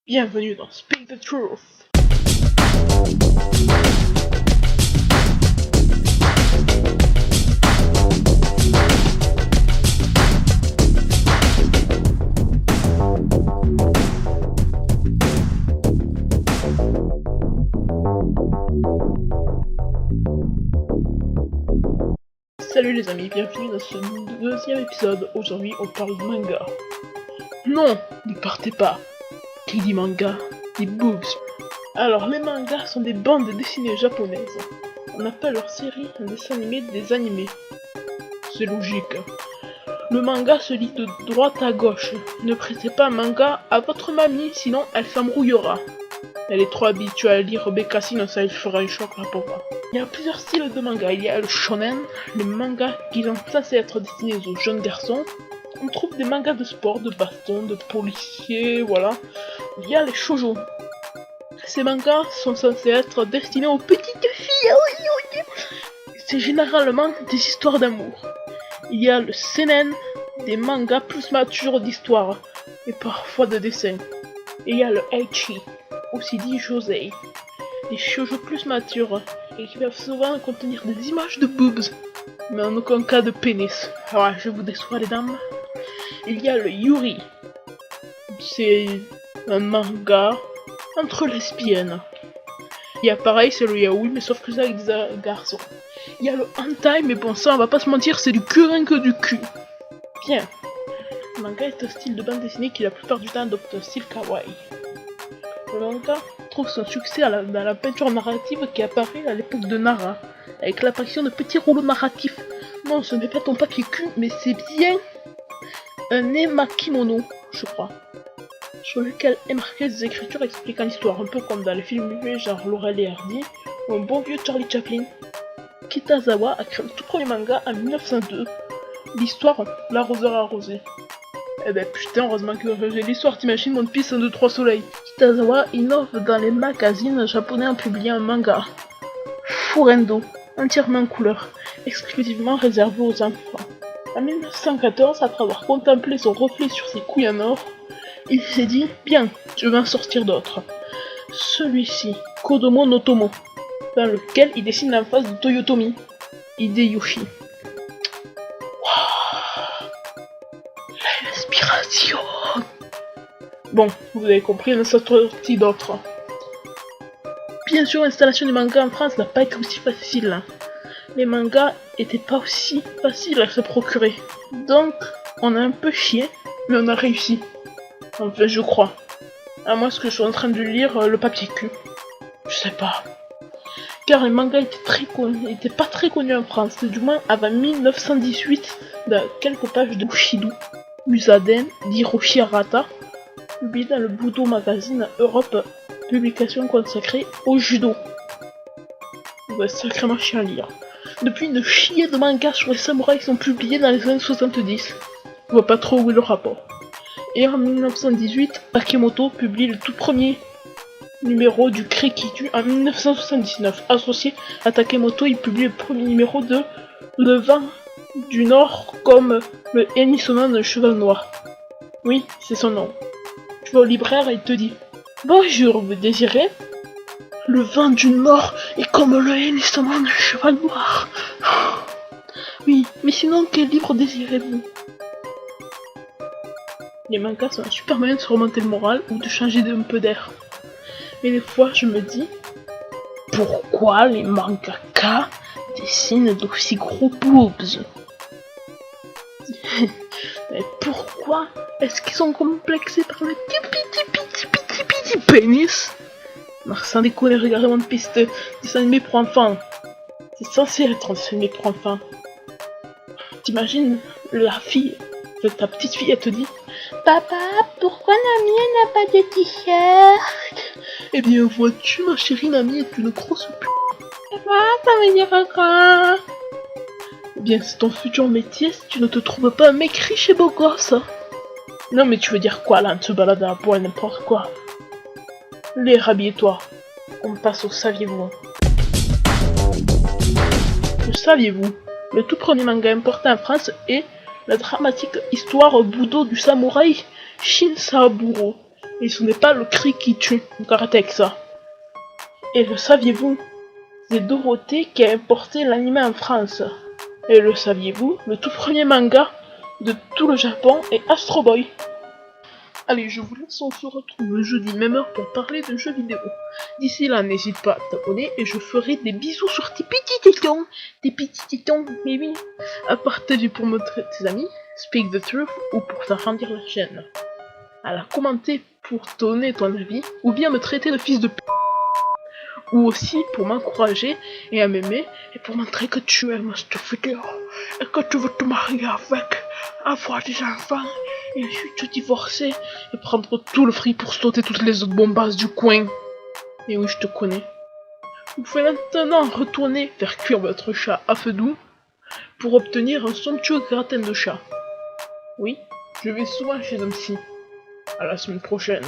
Bienvenue dans Speak the Truth. Salut les amis, bienvenue dans ce deuxième épisode. Aujourd'hui on parle de manga. Non, ne partez pas. Qui dit manga, dit boobs. Alors les mangas sont des bandes dessinées japonaises. On appelle leur série un dessin animé des animés. C'est logique. Le manga se lit de droite à gauche. Ne prêtez pas un manga à votre mamie, sinon elle s'embrouillera. Elle est trop habituée à lire Bécassine, ça il fera un choc la pauvre. Il y a plusieurs styles de manga. Il y a le shonen, les mangas qui sont censés être destinés aux jeunes garçons. On trouve des mangas de sport, de baston, de policiers, voilà. Il y a les shoujo. Ces mangas sont censés être destinés aux petites filles. C'est généralement des histoires d'amour. Il y a le seinen, des mangas plus matures d'histoire et parfois de dessin. Et il y a le ecchi, aussi dit josei, des shoujo plus matures et qui peuvent souvent contenir des images de boobs, mais en aucun cas de pénis. Alors je vous déçois les dames. Il y a le yuri. C'est un manga entre lesbiennes. Il y a pareil, c'est le yaoi, mais sauf que ça avec des garçons. Il y a le hentai, mais bon ça on va pas se mentir, c'est du cul rien que du cul. Bien. Le manga est un style de bande dessinée qui la plupart du temps adopte un style kawaii. Le manga trouve son succès dans la peinture narrative qui apparaît à l'époque de Nara, avec l'apparition de petits rouleaux narratifs. Non, ce n'est pas ton papier cul, mais c'est bien un emakimono, je crois, sur lequel est marqué des écritures expliquant l'histoire, un peu comme dans les films muets genre Laurel et Hardy, ou un bon vieux Charlie Chaplin. Kitazawa a créé le tout premier manga en 1902, l'histoire L'arroseur arrosé. Eh ben putain, heureusement que j'ai l'histoire, t'imagines One Piece 1, 2, 3 soleils. Kitazawa innove dans les magazines japonais en publiant un manga, Furendo, entièrement en couleur, exclusivement réservé aux enfants. En 1914, après avoir contemplé son reflet sur ses couilles en or, il s'est dit « Bien, je vais en sortir d'autres. » Celui-ci, Kodomo no Tomo, dans lequel il dessine l'emphase de Toyotomi, Hideyoshi. L'inspiration. Bon, vous avez compris, il en a sorti d'autres. Bien sûr, l'installation du manga en France n'a pas été aussi facile. Les mangas étaient pas aussi faciles à se procurer. Donc, on a un peu chié, mais on a réussi. Enfin, je crois. À moins que je suis en train de lire le papier cul. Je sais pas. Car les mangas étaient pas très connus en France, du moins avant 1918, dans quelques pages de Bushido, Musaden, d'Hiroshi Arata, publié dans le Budo Magazine Europe, publication consacrée au judo. Ouais, sacrément chiant à lire. Depuis, une chier de mangas sur les samouraïs sont publiés dans les années 70. Je vois pas trop où est le rapport. Et en 1918, Takemoto publie le tout premier numéro du Krikitu en 1979. Associé à Takemoto, il publie le premier numéro de Le Vent du Nord comme le hennissement d'un cheval noir. Oui, c'est son nom. Tu vas au libraire et il te dit « Bonjour, vous désirez ?» Le vent du nord est comme le hennissement d'un cheval noir. Oui, mais sinon, quel livre désirez-vous? Les mangas sont un super moyen de se remonter le moral ou de changer un peu d'air. Mais des fois, je me dis, pourquoi les mangaka dessinent d'aussi gros boobs? Mais pourquoi est-ce qu'ils sont complexés par le petit pénis? Sans déconner, regardez One Piece, dessin animé pour enfants. C'est censé être un dessin animé pour enfants. T'imagines, la fille, ta petite fille, elle te dit « Papa, pourquoi Nami n'a pas de t-shirt ?» Eh bien, vois-tu, ma chérie, Nami est une grosse pute. Papa, ça veut dire quoi? Eh bien, c'est ton futur métier si tu ne te trouves pas un mec riche et beau gosse. Non, mais tu veux dire quoi, là, en te baladant à poil, n'importe quoi? Les rhabille-toi. On passe au saviez-vous. Le saviez-vous? Le tout premier manga importé en France est la dramatique histoire Budo du samouraï Shin Saburo, Et ce n'est pas le cri qui tue, donc arrêtez avec ça. Et le saviez-vous? C'est Dorothée qui a importé l'anime en France. Et le saviez-vous? Le tout premier manga de tout le Japon est Astro Boy. Allez, je vous laisse, on se retrouve le jeudi même heure pour parler de jeux vidéo. D'ici là, n'hésite pas à t'abonner et je ferai des bisous sur tes petits tétons. Tes petits tétons, mais oui. À partager pour montrer tes amis, speak the truth ou pour faire grandir la chaîne. À la commenter pour donner ton avis ou bien me traiter de fils de p. Ou aussi pour m'encourager et à m'aimer et pour montrer que tu aimes cette vidéo et que tu veux te marier avec, avoir des enfants et ensuite te divorcer et prendre tout le fric pour sauter toutes les autres bombasses du coin. Et oui, je te connais. Vous pouvez maintenant retourner faire cuire votre chat à feu doux pour obtenir un somptueux gratin de chat. Oui, je vais souvent chez un psy. À la semaine prochaine.